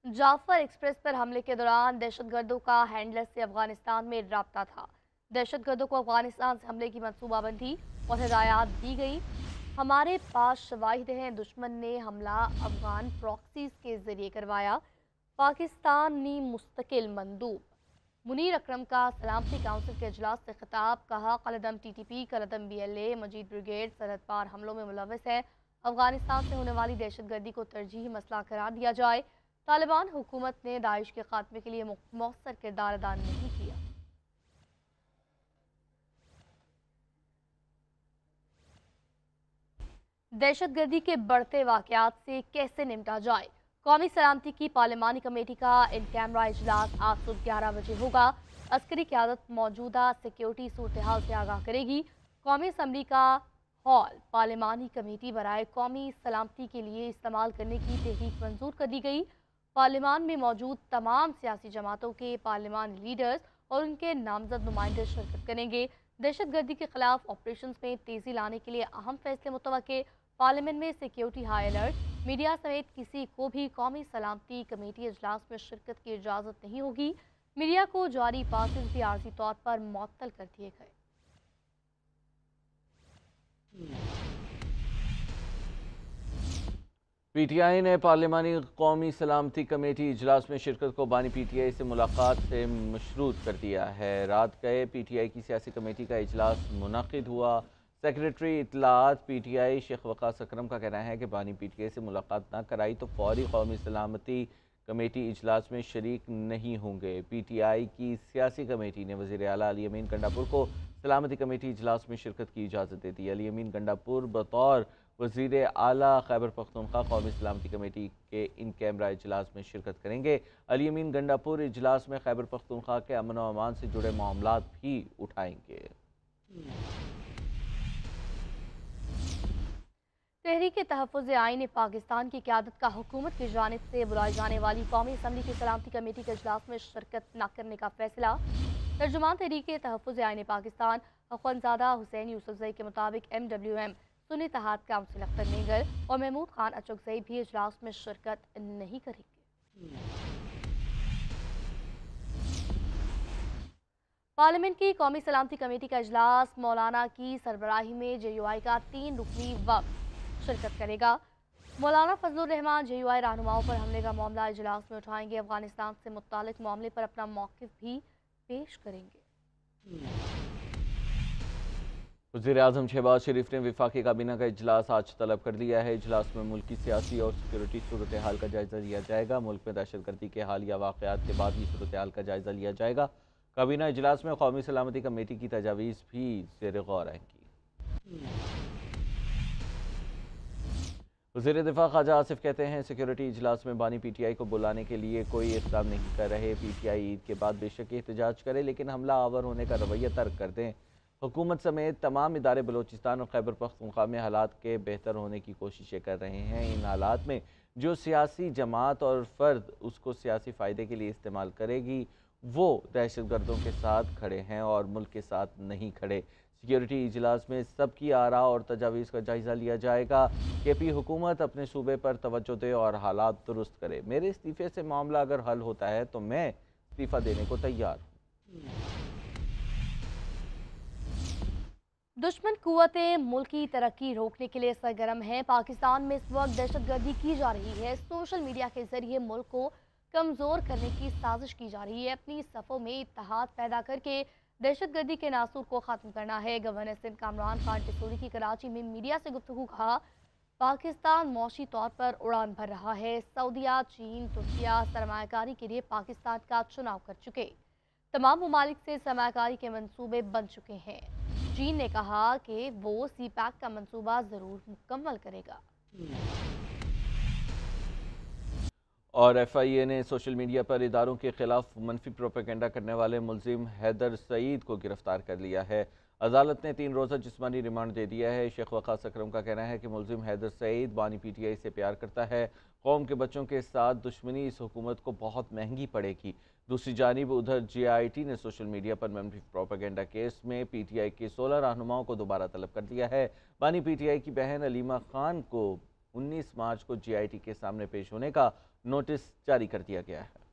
Jafar express पर हमले के दौरान दहशतगर्दों का हैंडलर से अफगानिस्तान में राब्ता था। दहशतगर्दों को अफगानिस्तान से हमले की मनसूबाबंदी और हिदायत दी गई। हमारे पास शवाहिद हैं, दुश्मन ने हमला अफगान प्रॉक्सीज के जरिए करवाया। पाकिस्तानी मुस्तकिल मंदूब मुनीर अकरम का सलामती काउंसिल के अजलास से खिताब, कहा कलदम टीटीपी, कलदम बीएलए, मजीद ब्रिगेड सरहद पार हमलों में मुलविस है। अफगानिस्तान से होने वाली दहशतगर्दी को तरजीही मसला करार दिया जाए। तालिबान हुकूमत ने दाइश के खात्मे के लिए मौसर किरदार अदा नहीं किया। दहशतगर्दी के बढ़ते वाकयात से कैसे निपटा जाए। कौमी सलामती की पार्लिमानी कमेटी का इन कैमरा इजलास आज सुबह 11 बजे होगा। अस्करी क़यादत मौजूदा सिक्योरिटी सूरत हाल से आगाह करेगी। कौमी असम्बली का हॉल पार्लिमानी कमेटी बराए कौमी सलामती के लिए इस्तेमाल करने की तहरीक मंजूर कर दी गई। पार्लियामान में मौजूद तमाम सियासी जमातों के पार्लियामानी लीडर्स और उनके नामजद नुमाइंदे शिरकत करेंगे। दहशतगर्दी के खिलाफ ऑपरेशन में तेजी लाने के लिए अहम फैसले मुतवक्के। पार्लियामेंट में सिक्योरिटी हाई अलर्ट। मीडिया समेत किसी को भी कौमी सलामती कमेटी इजलास में शिरकत की इजाज़त नहीं होगी। मीडिया को जारी पासेस भी आर्जी तौर पर मुअत्तल कर दिए गए। पीटीआई ने पार्लिमानी कौमी सलामती कमेटी इजलास में शिरकत को बानी पीटीआई से मुलाकात से मशरूत कर दिया है। रात गए पीटीआई की सियासी कमेटी का इजलास मुनक़िद हुआ। सेक्रेटरी इत्तलात पीटीआई शेख वक़ास अकरम का कहना है कि बानी पीटीआई से मुलाकात न कराई तो फौरी कौमी सलामती कमेटी इजलास में शरीक नहीं होंगे। पीटीआई की सियासी कमेटी ने वज़ीर आला अली अमीन गंडापुर को सलामती कमेटी इजलास में शिरकत की इजाज़त दे दी। अली अमीन गंडापुर बतौर वज़ीर आला खैबर पख्तूनख्वा कौमी सलामती कमेटी के इन कैमरा इजलास में शिरकत करेंगे। अली अमीन गंडापुर इजलास में खैबर पख्तूनख्वा के अमन व अमान से जुड़े मामलात भी उठाएंगे। तहरीक तहफ़्फ़ुज़ आईन पाकिस्तान की क़यादत का हुकूमत की जानिब से बुलाई जाने वाली कौमी असम्बली की सलामती कमेटी के इजलास में शिरकत न करने का फैसला। तर्जुमान तहरीक तहफ़्फ़ुज़ आईन पाकिस्तान अख़वंज़ादा हुसैन यूसुफ़ज़ई के मुताबिक MWM सुन्नी इत्तेहाद काउंसिल अख्तर नेगर और महमूद खान अचकज़ई भी इजलास में शिरकत नहीं करेंगे। पार्लियामेंट की कौमी सलामती कमेटी का इजलास मौलाना की सरबराही में JUI का 3 रुकनी वफ़द शिरकत करेगा। मौलाना फजलुर रहमान JUI रहनुमाओं पर हमले का मामला इजलास में उठाएंगे। अफगानिस्तान से मुत्तालिक मामले पर अपना मौक़िफ़ भी पेश करेंगे। वज़ीर आज़म शहबाज शरीफ ने वफाकी काबीना का इजलास आज तलब कर लिया है। इजलास में मुल्क की सियासी और सिक्योरिटी सूरत हाल का जायज़ा लिया जाएगा। मुल्क में दहशतगर्दी के हालिया वाक़यात के बाद भी सूरत हाल का जायज़ा लिया जाएगा। काबीना इजलास में कौमी सलामती कमेटी की तजावीज़ भी ज़ेर गौर आएंगी। वज़ीर दिफा ख्वाजा आसिफ कहते हैं सिक्योरिटी इजलास में बानी पीटीआई को बुलाने के लिए कोई इक़दाम नहीं कर रहे। पीटीआई ईद के बाद बेशक एहतजाज करे लेकिन हमला आवर होने का रवैया तर्क कर दें। हुकूमत समेत तमाम इदारे बलूचिस्तान और खैबर पख्तूनख्वा में हालात के बेहतर होने की कोशिशें कर रहे हैं। इन हालात में जो सियासी जमात और फ़र्द उसको सियासी फ़ायदे के लिए इस्तेमाल करेगी वो दहशतगर्दों के साथ खड़े हैं और मुल्क के साथ नहीं खड़े। सिक्योरिटी इजलास में सबकी आरा और तजावीज़ का जायज़ा लिया जाएगा। KP हुकूमत अपने सूबे पर तवज्जो दे और हालात दुरुस्त करे। मेरे इस्तीफ़े से मामला अगर हल होता है तो मैं इस्तीफ़ा देने को तैयार हूँ। दुश्मन कुव्वतें मुल्क की तरक्की रोकने के लिए सरगर्म है। पाकिस्तान में इस वक्त दहशतगर्दी की जा रही है। सोशल मीडिया के जरिए मुल्क को कमज़ोर करने की साजिश की जा रही है। अपनी सफ़ों में इत्तेहाद पैदा करके दहशतगर्दी के नासूर को ख़त्म करना है। गवर्नर सिंध कामरान खान टिसोरी की कराची में मीडिया से गुफ्तगू कहा, पाकिस्तान मौशी तौर पर उड़ान भर रहा है। सऊदीया, चीन, तुर्किया सरमायाकारी के लिए पाकिस्तान का चुनाव कर चुके। तमाम ममालिक से सरमायाकारी के मंसूबे बन चुके हैं। चीन ने कहा कि वो CPEC का मंसूबा ज़रूर मुकम्मल करेगा। और FIA ने सोशल मीडिया पर इदारों के खिलाफ मनफी प्रोपेगेंडा करने वाले मुलजिम हैदर सईद को गिरफ्तार कर लिया है। अदालत ने 3 रोज़ा जिस्मानी रिमांड दे दिया है। शेख वक़ास अकरम का कहना है कि मुलजिम हैदर सईद बानी PTI से प्यार करता है। कौम के बच्चों के साथ दुश्मनी इस हुकूमत को बहुत महंगी पड़ेगी। दूसरी जानिब उधर JIT ने सोशल मीडिया पर मनफी प्रोपेगेंडा केस में PTI के 16 रहनुमाओं को दोबारा तलब कर दिया है। बानी PTI की बहन अलीमा खान को 19 मार्च को JIT के सामने पेश होने का नोटिस जारी कर दिया गया है।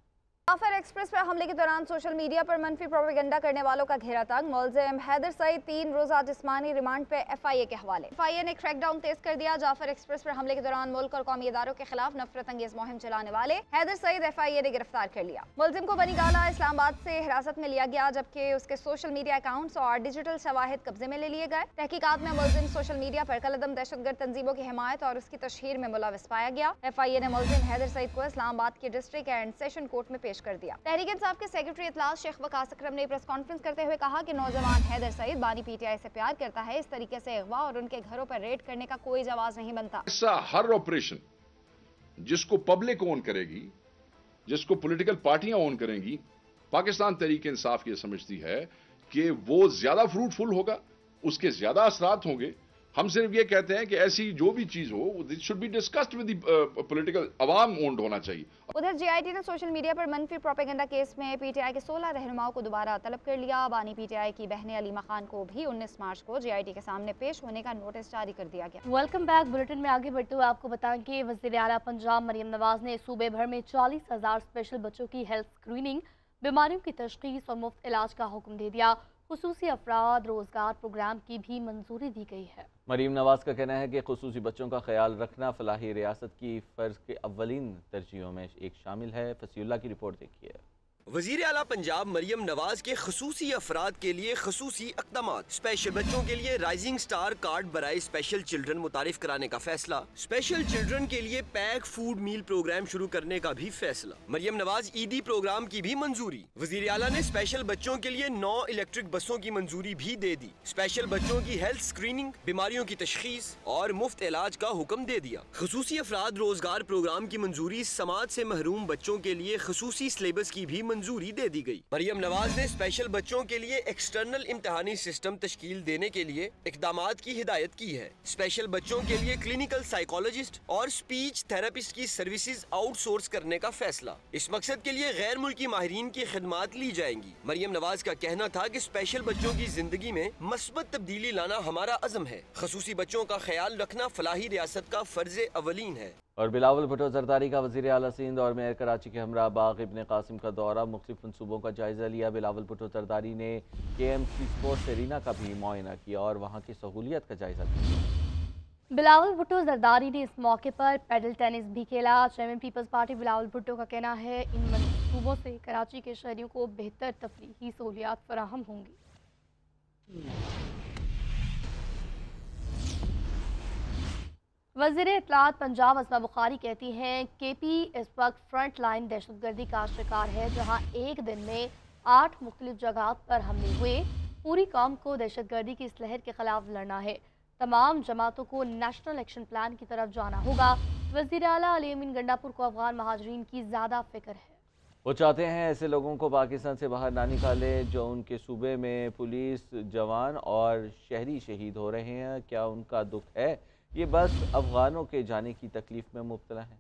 जाफर एक्सप्रेस पर हमले के दौरान सोशल मीडिया पर मनफी प्रोपेगेंडा करने वालों का घेरा तंग। मुलजिम हैदर सईद 3 रोजा जिस्मानी रिमांड पे FIA के हवाले। FIA ने क्रैकडाउन तेज कर दिया। जाफर एक्सप्रेस पर हमले के दौरान मुल्क और कौमी इदारों के खिलाफ नफरत अंगेज मुहिम चलाने वाले हैदर सईद FIA ने गिरफ्तार कर लिया। मुलजिम को बनीगाला इस्लामाबाद से हिरासत में लिया गया, जबकि उसके सोशल मीडिया अकाउंट्स और डिजिटल शवाहिद कब्जे में ले लिए गए। तहकीकात में मुलजिम सोशल मीडिया पर कलदम दहशतगर्द तंजीमों की हिमायत और उसकी तशहीर में मुलविस पाया गया। FIA ने मुलजिम हैदर सईद को इस्लामाबाद के डिस्ट्रिक्ट एंड सेशन कोर्ट में पेश कर दिया। तहरीक इंसाफ के सेक्रेटरी इतलास शेख वकास अकरम ने प्रेस कॉन्फ्रेंस करते हुए कहा कि नौजवान हैदर सईद बानी PTI से प्यार करता है। इस तरीके से अगवा और उनके घरों पर रेड करने का कोई जवाब नहीं बनता। ऐसा हर ऑपरेशन जिसको पब्लिक ओन करेगी, जिसको पॉलिटिकल पार्टियां ओन करेंगी, पाकिस्तान तहरीक इंसाफ ये समझती है कि वो ज्यादा फ्रूटफुल होगा, उसके ज्यादा असरात होंगे। हम सिर्फ ये कहते हैं कि ऐसी जो भी चीज हो it should be discussed with the political, Awam owned होना चाहिए। उधर JIT ने सोशल मीडिया पर मनफी प्रोपेगेंडा केस में PTI के 16 रहनुमाओं को दोबारा तलब कर लिया। बानी PTI की बहन अलीमा खान को भी 19 मार्च को JIT के सामने पेश होने का नोटिस जारी कर दिया गया। Welcome back. बुलेटिन में आगे बढ़ते हुए आपको बताएं कि वज़ीर आला पंजाब मरियम नवाज ने सूबे भर में 40,000 स्पेशल बच्चों की हेल्थ स्क्रीनिंग, बीमारियों की तशखीस और मुफ्त इलाज का हुक्म दे दिया। खुसूसी अफराद रोजगार प्रोग्राम की भी मंजूरी दी गई है। मरीम नवाज का कहना है कि खुसूसी बच्चों का ख्याल रखना फलाही रियासत की फ़र्ज के अव्वलीन तरजीहों में एक शामिल है। फसीउल्लाह की रिपोर्ट देखिए। वज़ीर आला पंजाब मरियम नवाज के खसूसी अफराद के लिए खसूसी अक़दामात। स्पेशल बच्चों के लिए राइजिंग स्टार कार्ड बराए स्पेशल चिल्ड्रन मुतारिफ कराने का फैसला। स्पेशल चिल्ड्रन के लिए पैक फूड मील प्रोग्राम शुरू करने का भी फैसला। मरियम नवाज ईदी प्रोग्राम की भी मंजूरी। वज़ीर आला ने स्पेशल बच्चों के लिए 9 इलेक्ट्रिक बसों की मंजूरी भी दे दी। स्पेशल बच्चों की हेल्थ स्क्रीनिंग, बीमारियों की तशखीस और मुफ्त इलाज का हुक्म दे दिया। खसूसी अफराद रोजगार प्रोग्राम की मंजूरी। समाज से महरूम बच्चों के लिए खसूसी सिलेबस की भी मंजूरी दे दी गई। मरियम नवाज ने स्पेशल बच्चों के लिए एक्सटर्नल इम्तिहानी सिस्टम तश्कील देने के लिए इक़दामात की हिदायत की है। स्पेशल बच्चों के लिए क्लिनिकल साइकोलॉजिस्ट और स्पीच थेरेपिस्ट की सर्विसेज आउटसोर्स करने का फैसला। इस मकसद के लिए गैर मुल्की माहिरीन की खिदमात ली जाएंगी। मरियम नवाज का कहना था कि स्पेशल बच्चों की जिंदगी में मस्बत तब्दीली लाना हमारा अज़म है। खसूसी बच्चों का ख्याल रखना फलाही रियासत का फर्ज अवलीन है। और बिलावल भुट्टो जरदारी का वज़ीर आला सिंध और मेयर कराची के हमरा बाग इब्न कासिम का दौरा, मुख्तलिफ मनसूबों का जायज़ा लिया। बिलावल भुट्टो जरदारी ने KMC स्पोर्ट्स एरिना का भी मुआयना किया और वहाँ की सहूलियत का जायज़ा लिया। बिलावल भुट्टो जरदारी ने इस मौके पर पैडल टेनिस भी खेला। Chairman peoples party Bilawal Bhutto का कहना है इन मनसूबों से कराची के शहरियों को बेहतर तफरीही सहूलियात फराहम होंगी। वज़ीर इत्तलात पंजाब असमा बुखारी कहती हैं KP इस वक्त फ्रंट लाइन दहशतगर्दी का शिकार है, जहां एक दिन में 8 मुख्तलिफ जगह पर हमले हुए। पूरी कौम को दहशतगर्दी की इस लहर के खिलाफ लड़ना है। तमाम जमातों को नेशनल एक्शन प्लान की तरफ जाना होगा। वज़ीर आला अली अमीन गंडापुर को अफगान महाजरीन की ज़्यादा फिक्र है। वो चाहते हैं ऐसे लोगों को पाकिस्तान से बाहर ना निकाले जो उनके सूबे में पुलिस जवान और शहरी शहीद हो रहे हैं। क्या उनका दुख है? ये बस अफगानों के जाने की तकलीफ में मुब्तला है।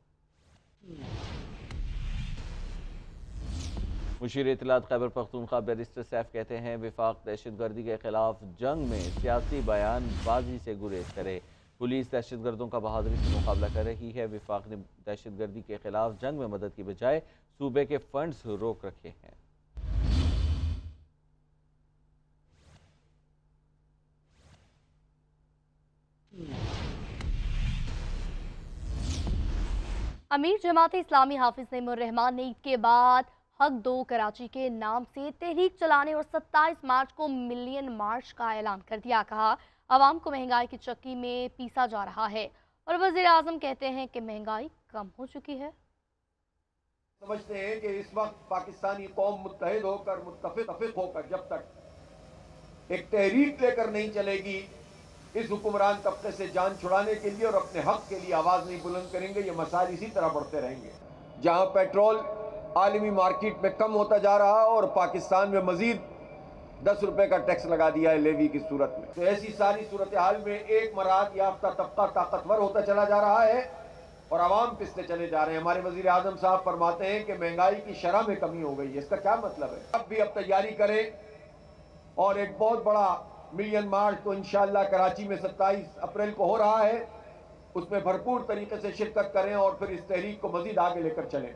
मुशीर इत्तलात खैबर पख्तूनख्वा बैरिस्टर सैफ कहते हैं विफाक दहशतगर्दी के खिलाफ जंग में सियासी बयान बाजी से गुरेज करे। पुलिस दहशतगर्दों का बहादुरी से मुकाबला कर रही है। विफाक ने दहशतगर्दी के खिलाफ जंग में मदद की बजाय सूबे के फंड्स रोक रखे हैं। अमीर जमात इस्लामी हाफिज नईमुर रहमान ने ईद के बाद हक दो कराची के नाम से तहरीक चलाने और 27 मार्च को मिलियन मार्च का ऐलान कर दिया। कहा आवाम को महंगाई की चक्की में पीसा जा रहा है और वज़ीर आज़म कहते हैं कि महंगाई कम हो चुकी है। समझते हैं कि इस वक्त पाकिस्तानी कौम मुत्तहिद होकर मुत्तफिक होकर जब तक एक तहरीक लेकर नहीं चलेगी, इस हुक्मरान तबके से जान छुड़ाने के लिए और अपने हक के लिए आवाज नहीं बुलंद करेंगे, ये मसाइल इसी तरह बढ़ते रहेंगे। जहां पेट्रोल आलमी मार्केट में कम होता जा रहा है और पाकिस्तान में मजीद 10 रुपए का टैक्स लगा दिया है लेवी की सूरत में, तो ऐसी सारी सूरत हाल में एक मराहत याफ्ता तबका ताकतवर होता चला जा रहा है और आवाम पिसते चले जा रहे हैं। हमारे वजीर आजम साहब फरमाते हैं कि महंगाई की शरह में कमी हो गई है। इसका क्या मतलब है? अब भी अब तैयारी करें और एक बहुत बड़ा मिलियन मार्च तो इंशाअल्लाह कराची में 27 अप्रैल को हो रहा है اس میں بھرپور طریقے سے شرکت کریں اور پھر اس تحریک کو مزید آگے لے کر چلیں۔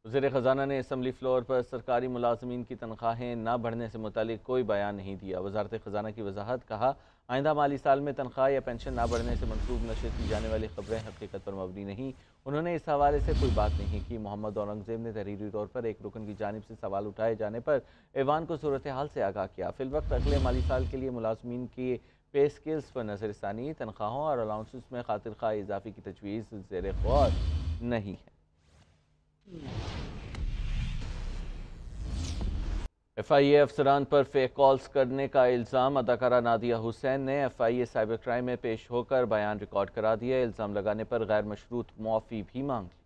وزیر خزانہ نے اسمبلی فلور پر سرکاری ملازمین کی تنخواہیں نہ بڑھنے سے متعلق کوئی بیان نہیں دیا۔ وزارت خزانہ کی وضاحت، کہا آئندہ مالی سال میں تنخواہ یا پینشن نہ بڑھنے سے منسوب نشر کی جانے والی خبریں حقیقت پر مبنی نہیں۔ انہوں نے اس حوالے سے کوئی بات نہیں کی۔ محمد اورنگزیب نے تحریری طور پر ایک رکن کی جانب سے سوال اٹھائے جانے پر ایوان کو صورتحال سے آگاہ کیا۔ فی الوقت اگلے مالی سال کے لیے ملازمین کی پے سکیلز پر نظر ثانی، تنخواہوں اور الاؤنسز میں خاطر خواہ اضافے کی تجویز زیر غور نہیں ہے۔ ایف آئی اے افسران پر فیک کالز کرنے کا الزام، اداکارہ نادیہ حسین نے F I A cyber crime میں پیش ہو کر بیان ریکارڈ کرا دیا۔ الزام لگانے پر غیر مشروط معافی بھی مانگ لی۔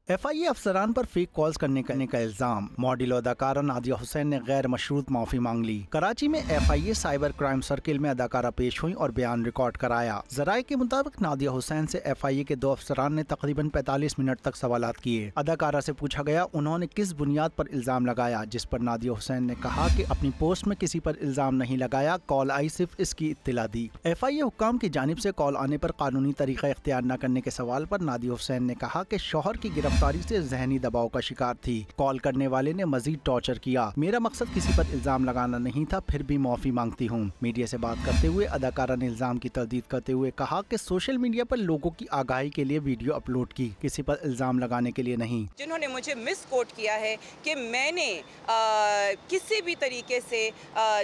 ایف آئی اے افسران پر فیک کالز کرنے کا الزام، ماڈل اداکارہ نادیہ حسین نے غیر مشروط معافی مانگ لی۔ کراچی میں F I A cyber crime circle میں اداکارہ پیش ہوئی اور بیان ریکارڈ کرایا۔ ذرائع کے مطابق نادیہ حسین سے ایف آئی اے کے 2 افسران نے تقریباً 45 منٹ تک سوالات کیے۔ اداکارہ سے پوچھا گیا انہوں نے کس بنیاد پر الزام لگایا، جس پر نادیہ حسین نے کہا کہ اپنی پوسٹ میں کسی پر الزام نہیں لگایا، کال آئی صرف اس کی اطلاع دی۔ ایف آئی اے حکام کی جانب سے کال آنے پر قانونی طریقہ اختیار نہ کرنے کے سوال پر نادیہ حسین نے کہا کہ شوہر کی گرفتاری سے ذہنی دباؤ کا شکار تھی، کال کرنے والے نے مزید ٹارچر کیا، میرا مقصد کسی پر الزام لگانا نہیں تھا، پھر بھی معافی مانگتی ہوں۔ میڈیا سے بات کرتے ہوئے اداکارہ نے الزام کی تردید کرتے ہوئے کہا کہ سوشل میڈیا پر لوگوں کی آگاہی کے لیے ویڈیو اپلوڈ کی، کسی پر الزام لگانے کے لیے نہیں۔ جنہوں نے مجھے مس کوٹ کیا ہے کہ میں نے کسی بھی طریقے سے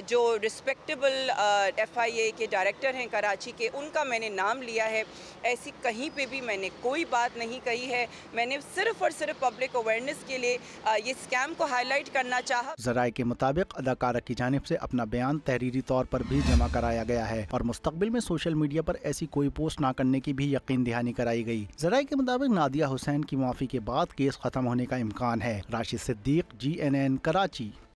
جو ریسپیکٹیبل ایف آئی اے کے ڈائریکٹر ہیں کراچی کے، ان کا میں نے نام لیا ہے، ایسی کہیں پہ بھی میں نے کوئی بات نہیں کہی ہے۔ میں نے صرف اور صرف پبلک اویئرنیس کے لیے یہ اسکیم کو ہائی لائٹ کرنا چاہا۔ ذرائع کے مطابق اداکارہ کی جانب سے اپنا بیان تحریری طور پر بھی جمع کرایا گیا ہے اور مستقبل میں سوشل میڈیا پر ایسی کوئی پوسٹ نہ کرنے کی بھی یقین دہانی کرائی گئی۔ ذرائع کے مطابق نادیہ حسین کی معافی کے بعد کیس ختم ہونے کا امکان ہے۔ راشد صدیق، GNN کراچی۔